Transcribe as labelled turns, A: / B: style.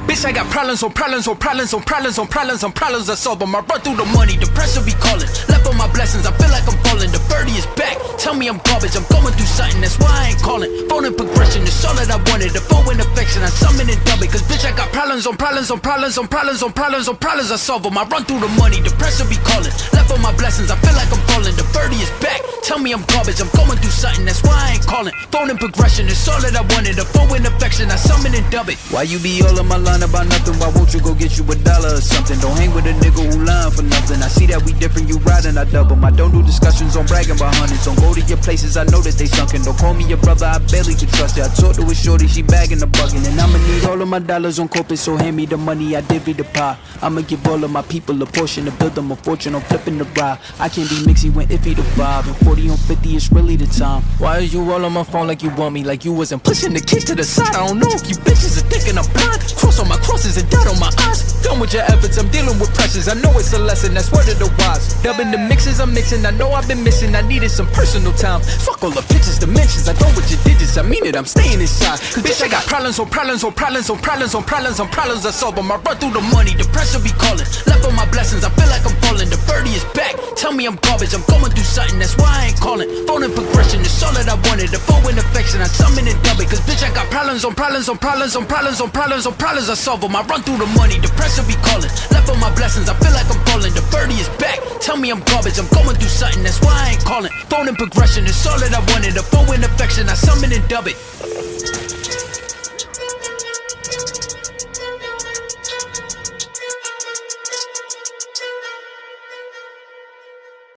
A: Bitch, I got problems on problems on problems on problems on problems on problems I solve them. I run through the money, the pressure be calling. Left on my blessings, I feel like I'm falling. The birdie is back, tell me I'm garbage. I'm going through something, that's why I ain't calling. Phone in progression, it's all that I wanted. The phone in affection, I summon and dub it. Cause bitch, I got problems on problems on problems on problems on problems on problems I solve them. I run through the money, the pressure be calling. Left on my blessings, I feel like I'm falling. The birdie is back, tell me I'm garbage. I'm going through something, that's why I ain't calling. Phone in progression, it's all that I wanted. The phone in affection, I summon and dub it.
B: Why you be all on my line about nothing? Why won't you go get you $1 or something? Don't hang with a nigga who lying for nothing. I see that we different, you riding, I double. I don't do discussions on bragging about hundreds. Don't go to your places, I know that they sunken. Don't call me your brother, I barely can trust you. I talked to a shorty, she bagging the bugging. And I'ma need all of my dollars on corporate, so hand me the money, I divvy the pie. I'ma give all of my people a portion to build them a fortune. I'm flipping the ride. I can't be mixy when iffy the vibe. And 40 on 50 is really the time. Why is you all on my phone like you want me? Like you wasn't pushing the kid to the side. I don't know if you bitches are thinking I'm blind. Cross on my crosses and dot on my eyes. Done with your efforts, I'm dealing with pressures. I know it's a lesson, that's word of the wise. Dubbing the mixes, I'm mixing. I know I've been missing, I needed some personal time. Fuck all the pictures, dimensions. I go with your digits, I mean it, I'm staying inside. Cause bitch, I got problems on problems on problems on problems on problems on problems I solve them. I run through the money, the pressure be calling. Left on my blessings, I feel like I'm falling. The birdie is back, tell me I'm garbage. I'm going through something, that's why I ain't calling. Phone in progression, it's all that I wanted. The phone in affection, I summon and dub it. Cause bitch, I got problems on problems on problems on problems on problems on problems I solve them. I run through the money, the pressure be calling. Left on my blessings, I feel like I'm falling. The birdie is back, tell me I'm garbage. I'm going through something, that's why I ain't calling. Phone in progression, it's all that I wanted. The phone in affection, I summon and dub it.